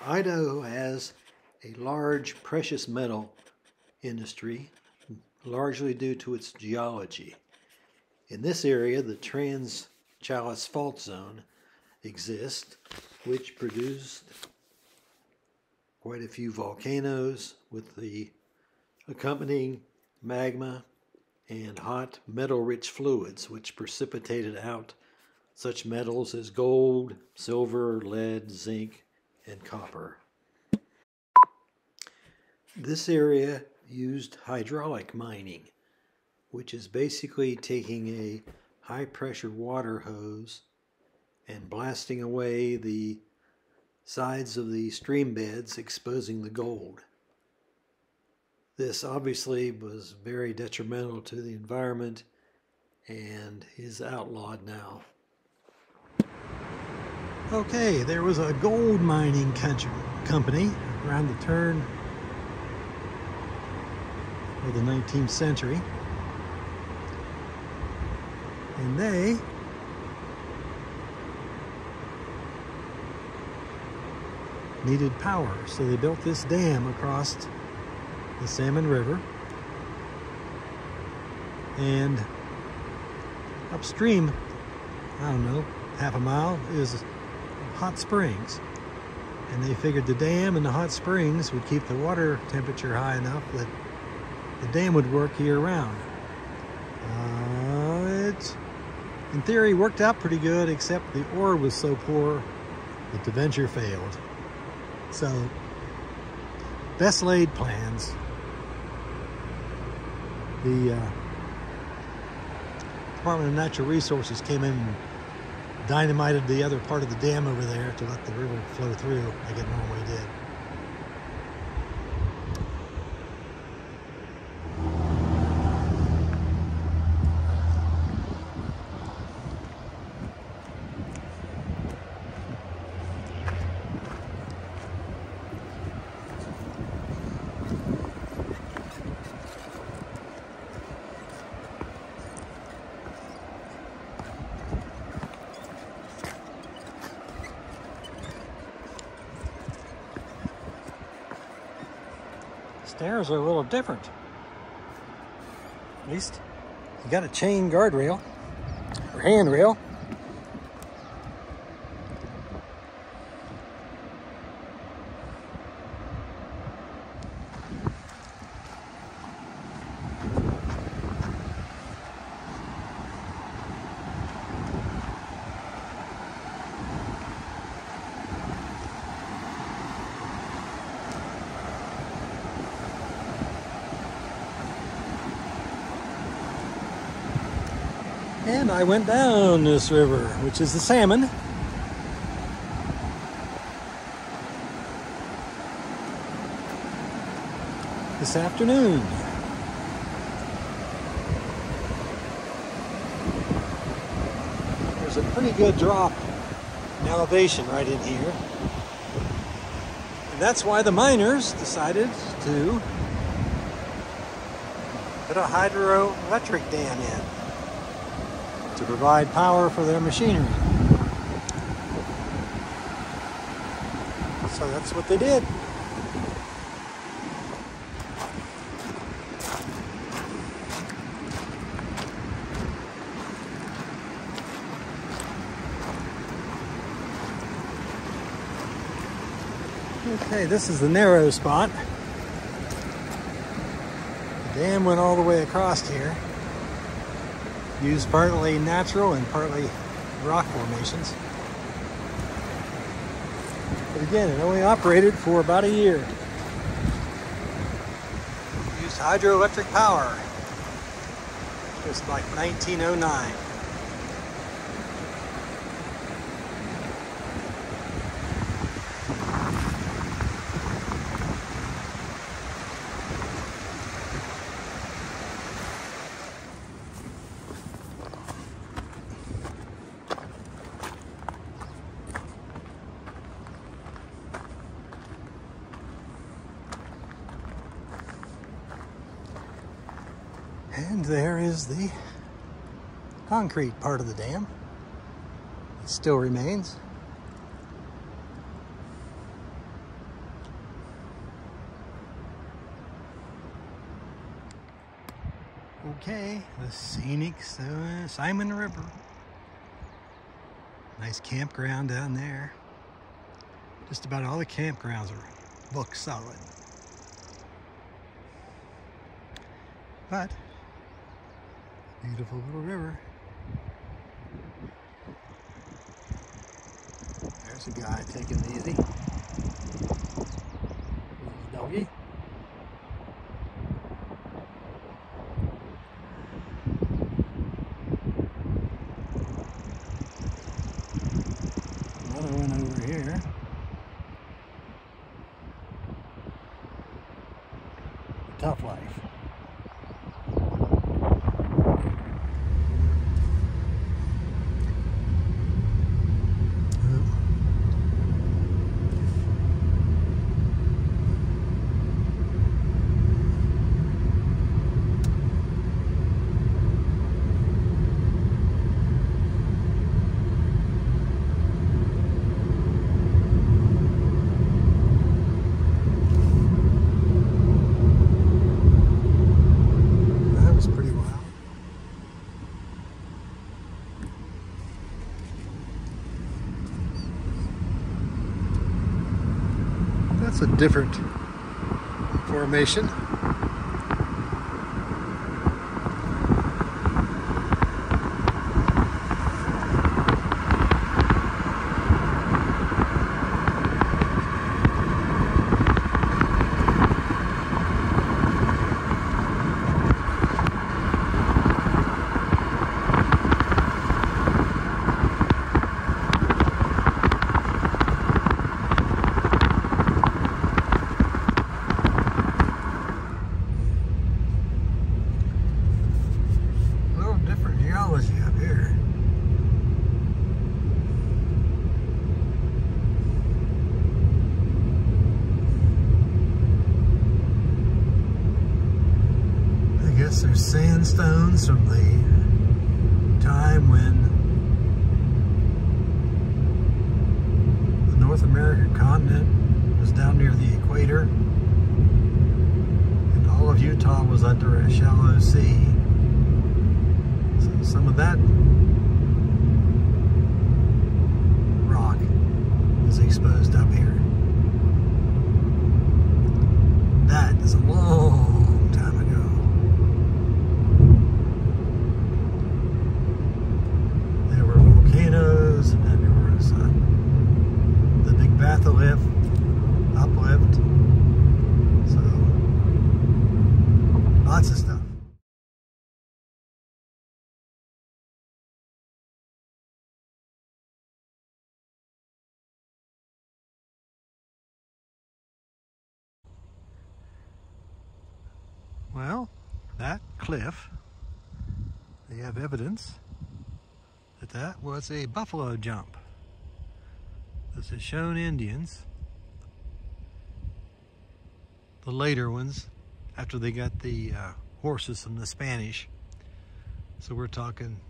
Idaho has a large precious metal industry, largely due to its geology. In this area, the Trans-Challis Fault Zone exists, which produced quite a few volcanoes with the accompanying magma and hot metal-rich fluids, which precipitated out such metals as gold, silver, lead, zinc, and copper. This area used hydraulic mining, which is basically taking a high-pressure water hose and blasting away the sides of the stream beds, exposing the gold. This obviously was very detrimental to the environment and is outlawed now. Okay, there was a gold mining company around the turn of the 19th century, and they needed power, so they built this dam across the Salmon River, and upstream, I don't know, half a mile, is hot springs, and they figured the dam and the hot springs would keep the water temperature high enough that the dam would work year-round. It, in theory, worked out pretty good, except the ore was so poor that the venture failed. So, best laid plans. The Department of Natural Resources came in and dynamited the other part of the dam over there to let the river flow through like it normally did. Stairs are a little different. At least you got a chain guardrail or handrail. And I went down this river, which is the Salmon. This afternoon. There's a pretty good drop in elevation right in here. And that's why the miners decided to put a hydroelectric dam in, to provide power for their machinery. So that's what they did. Okay, this is the narrow spot. The dam went all the way across here. Used partly natural and partly rock formations. But again, it only operated for about a year. Used hydroelectric power. Just like 1909. And there is the concrete part of the dam. It still remains. Okay, the scenic Simon River. Nice campground down there. Just about all the campgrounds are booked solid. But, beautiful little river. There's a guy taking it easy. There's a doggy. Another one over here. Tough life. That's a different formation. Up here. I guess there's sandstones from the time when the North American continent was down near the equator and all of Utah was under a shallow sea. Some of that rock is exposed up here. That is a long time ago. There were volcanoes, and then there was the big batholith, uplift. So, lots of stuff. Well, that cliff, they have evidence that that was a buffalo jump. This has shown Indians, the later ones, after they got the horses from the Spanish. So we're talking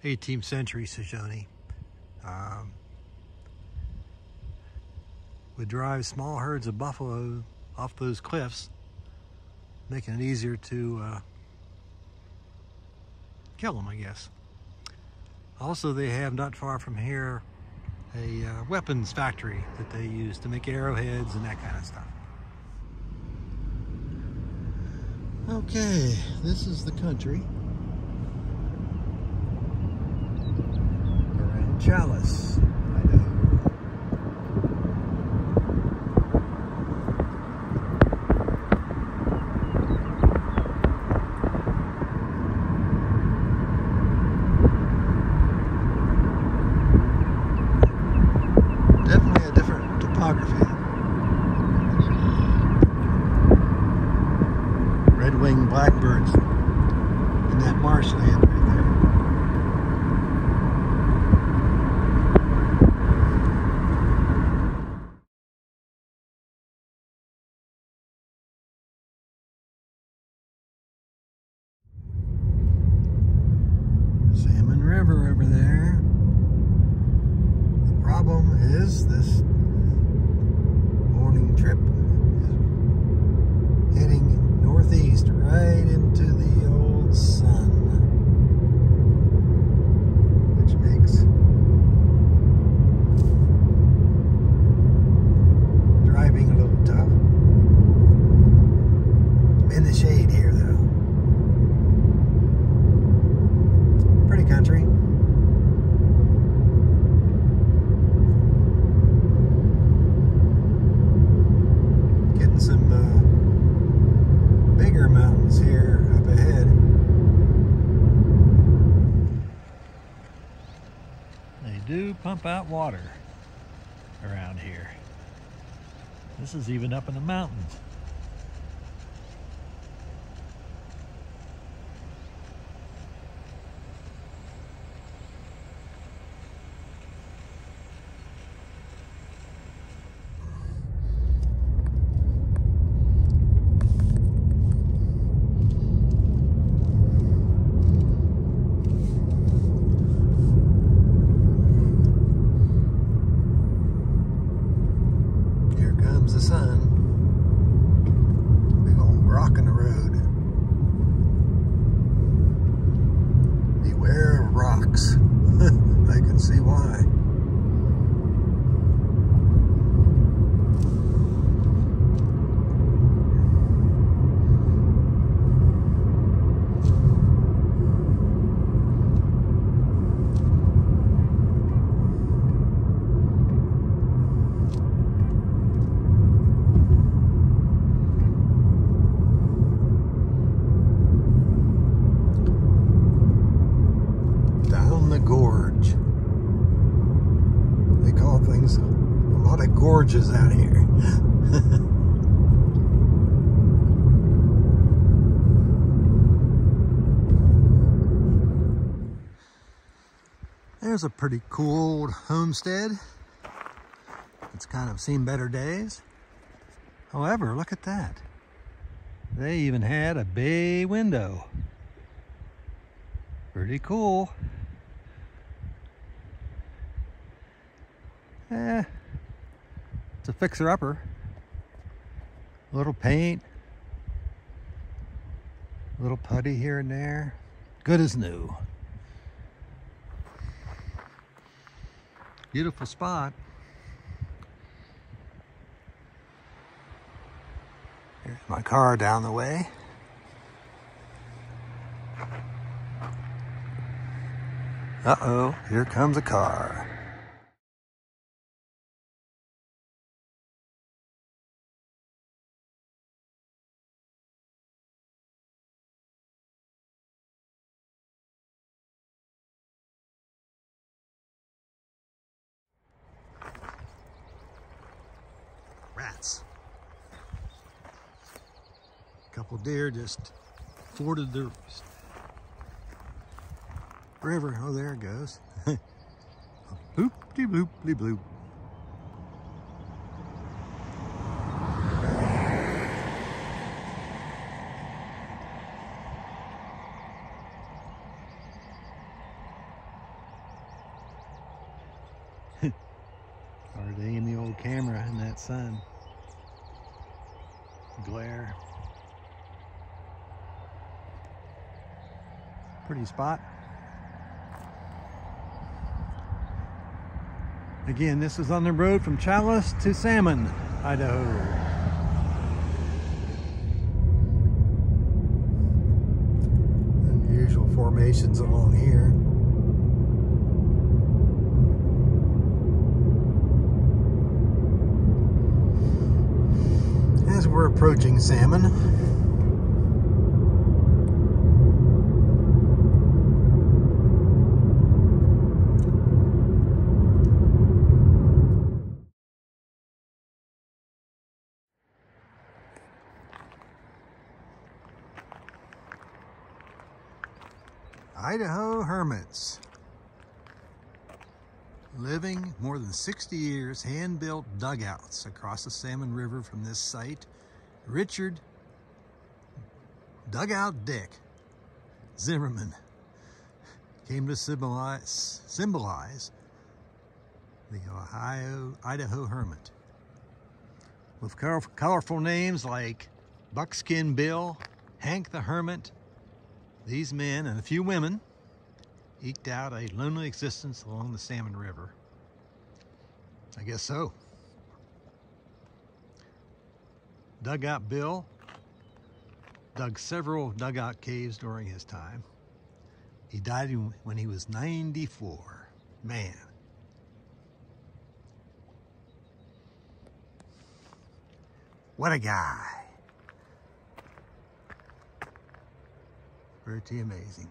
18th century Shoshone. Would drive small herds of buffalo off those cliffs, making it easier to kill them, I guess. Also, they have not far from here a weapons factory that they use to make arrowheads and that kind of stuff. Okay, this is the country around Chalice, Idaho. Red-winged blackbirds in that marshland right there. Salmon River over there. The problem is this morning trip is heading north northeast, right into the old sun, which makes driving a little tough. I'm in the shade here though. Pretty country. Getting some bigger mountains here up ahead. They do pump out water around here. This is even up in the mountains. The sun. Big old rock in the road. Beware of rocks. I can see why. Gorge. They call things a lot of gorges out here. There's a pretty cool old homestead. It's kind of seen better days. However, look at that. They even had a bay window. Pretty cool. It's a fixer-upper. A little paint, a little putty here and there. Good as new. Beautiful spot. Here's my car down the way. Uh-oh, here comes a car. Rats. A couple deer just forded the river. Oh, there it goes. Boop-de-bloop-de-bloop. Hard to aim the old camera in that sun. Glare. Pretty spot. Again, this is on the road from Chalice to Salmon, Idaho. Unusual formations along here. As we're approaching Salmon, Idaho hermits. Living more than 60 years, hand-built dugouts across the Salmon River from this site. Richard Dugout Dick Zimmerman came to symbolize the Idaho hermit. With colorful names like Buckskin Bill, Hank the Hermit, these men and a few women eked out a lonely existence along the Salmon River. I guess so. Dugout Bill dug several dugout caves during his time. He died when he was 94. Man. What a guy. Pretty amazing.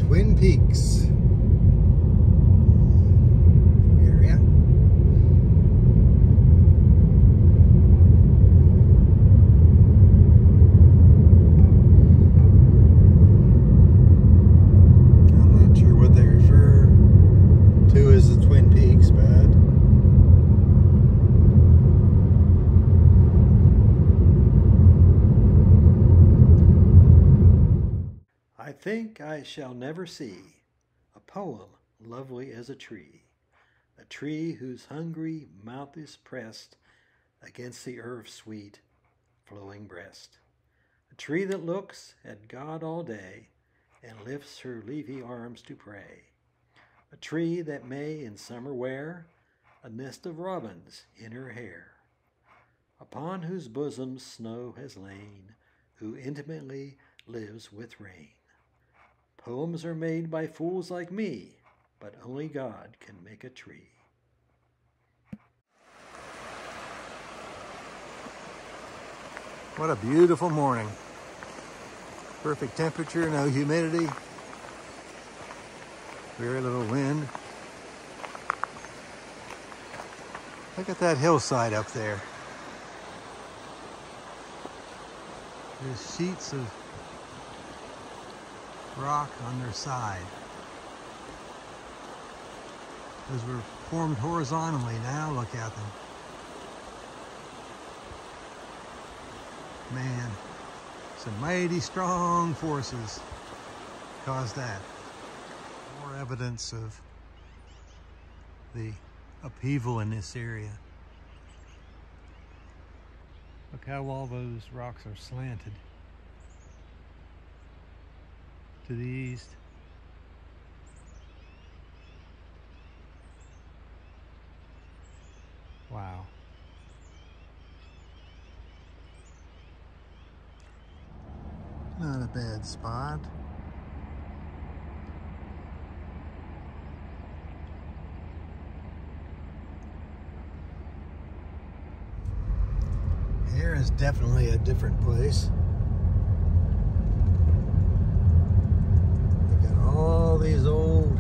Twin Peaks area. I'm not sure what they refer to as the Twin Peaks, but I think I shall never see a poem lovely as a tree whose hungry mouth is pressed against the earth's sweet flowing breast, a tree that looks at God all day and lifts her leafy arms to pray, a tree that may in summer wear a nest of robins in her hair, upon whose bosom snow has lain, who intimately lives with rain. Poems are made by fools like me, but only God can make a tree. What a beautiful morning. Perfect temperature, no humidity, very little wind. Look at that hillside up there. There's sheets of rock on their side. Those were formed horizontally. Now look at them. Man, some mighty strong forces caused that. More evidence of the upheaval in this area. Look how all those rocks are slanted to the east. Wow. Not a bad spot. Here is definitely a different place. They got all these old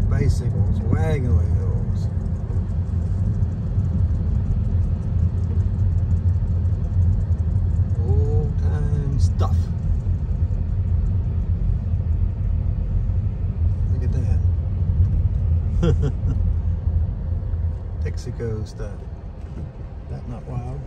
bicycles, wagon wheels. Old time stuff. Look at that. Texaco stuff. That not wild.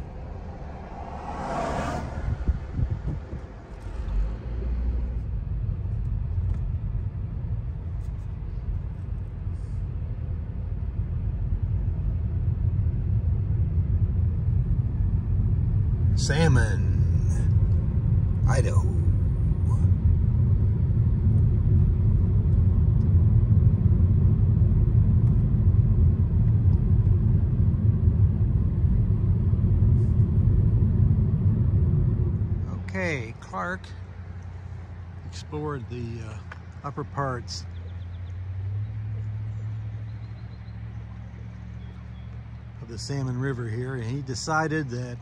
Salmon, Idaho. Okay, Clark explored the upper parts of the Salmon River here, and he decided that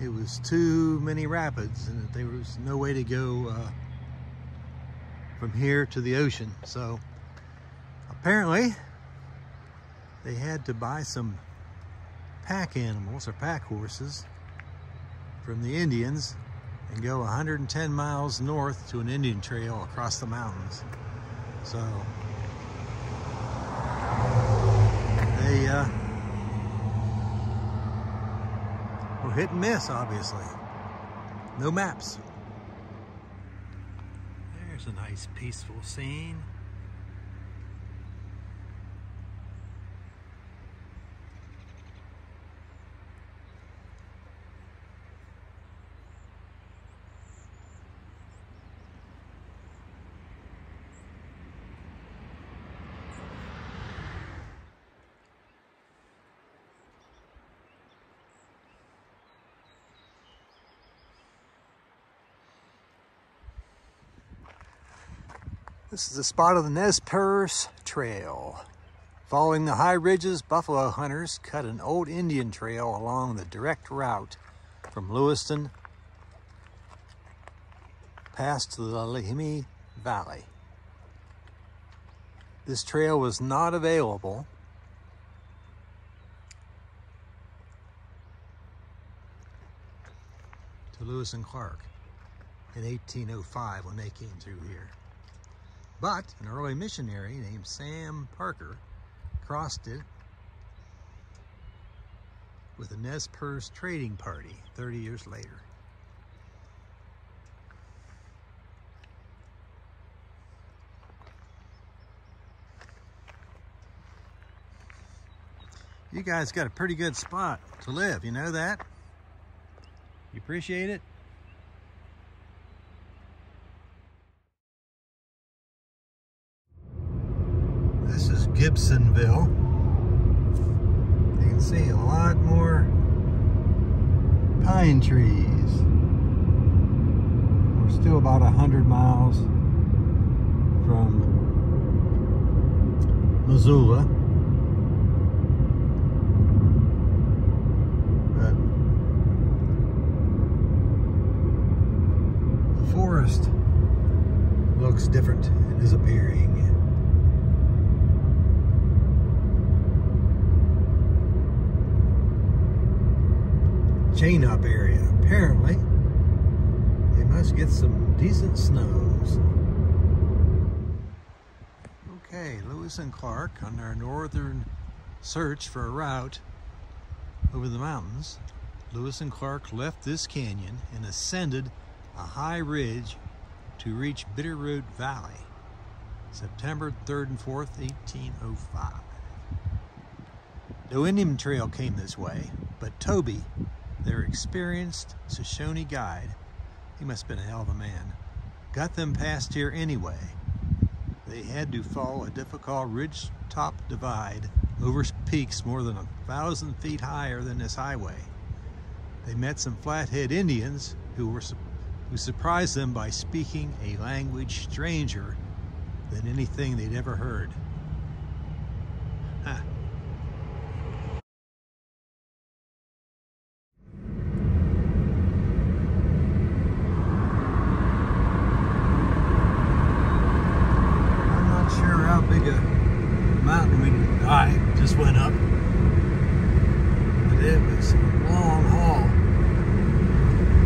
it was too many rapids and that there was no way to go from here to the ocean. So apparently they had to buy some pack animals or pack horses from the Indians and go 110 miles north to an Indian trail across the mountains. So they were hit and miss, obviously. No maps. There's a nice peaceful scene. This is the spot of the Nez Perce Trail. Following the high ridges, buffalo hunters cut an old Indian trail along the direct route from Lewiston past to the Lehigh Valley. This trail was not available to Lewis and Clark in 1805 when they came through here. But an early missionary named Sam Parker crossed it with the Nez Perce trading party 30 years later. You guys got a pretty good spot to live, you know that? You appreciate it? This is Gibsonville. You can see a lot more pine trees. We're still about 100 miles from Missoula. But the forest looks different. It is appearing. Chain up area. Apparently, they must get some decent snows. Okay, Lewis and Clark on our northern search for a route over the mountains. Lewis and Clark left this canyon and ascended a high ridge to reach Bitterroot Valley, September 3rd and 4th, 1805. No Indian trail came this way, but Toby, their experienced Shoshone guide, he must have been a hell of a man, got them past here anyway. They had to follow a difficult ridge-top divide over peaks more than 1,000 feet higher than this highway. They met some Flathead Indians who surprised them by speaking a language stranger than anything they'd ever heard. Huh. I just went up, but it was a long haul.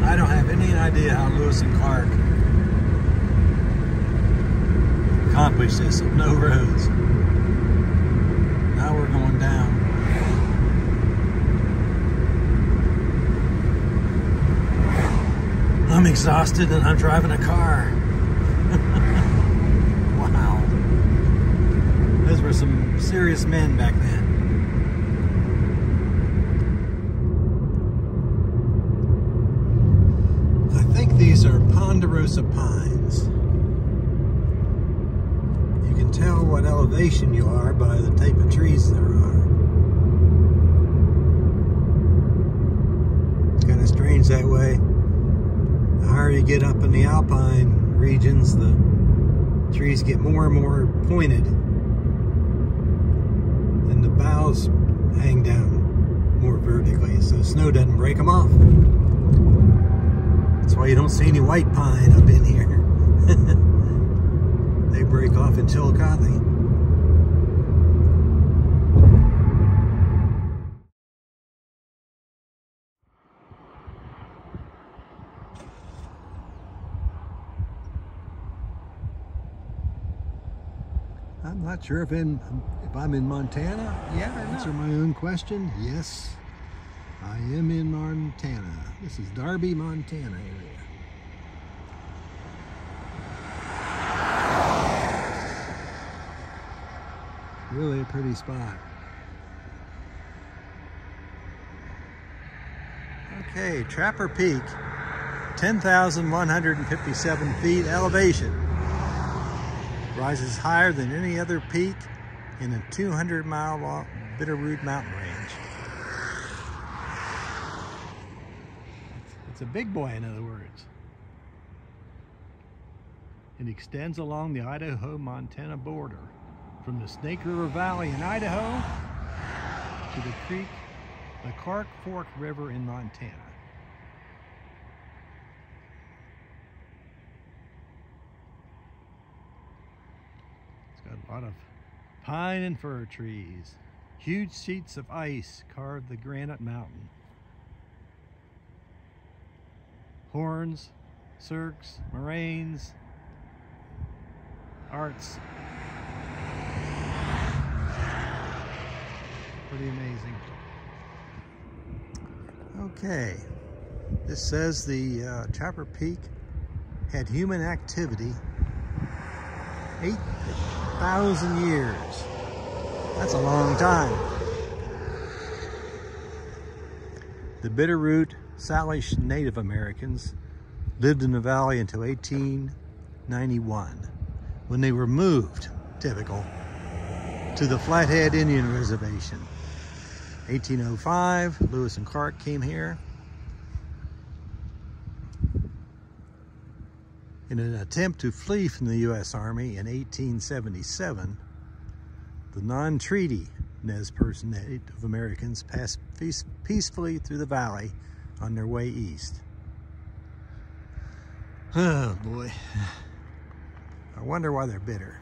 I don't have any idea how Lewis and Clark accomplished this with no roads. Now we're going down. I'm exhausted and I'm driving a car. Wow. Those were some serious men back then. I think these are ponderosa pines. You can tell what elevation you are by the type of trees there are. It's kind of strange that way. The higher you get up in the alpine regions, the trees get more and more pointed. And the boughs hang down more vertically, so snow doesn't break them off. That's why you don't see any white pine up in here. They break off in Chillicothe. I'm not sure if I'm in Montana. Yeah, to answer my own question, yes, I am in Montana. This is Darby, Montana area. Really a pretty spot. Okay, Trapper Peak, 10,157 feet elevation. Rises higher than any other peak in a 200-mile Bitterroot mountain range. It's a big boy, in other words. It extends along the Idaho-Montana border from the Snake River Valley in Idaho to the creek, the Clark Fork River in Montana. It's got a lot of pine and fir trees. Huge sheets of ice carve the granite mountain. Horns, cirques, moraines, arts. Pretty amazing. Okay, this says the Chopper Peak had human activity 8,000 years. That's a long time. The Bitterroot Salish Native Americans lived in the valley until 1891, when they were moved, typical, to the Flathead Indian Reservation. 1805, Lewis and Clark came here. In an attempt to flee from the U.S. Army in 1877, the non-treaty Nez Perce Native Americans passed peacefully through the valley on their way east. Oh boy, I wonder why they're bitter.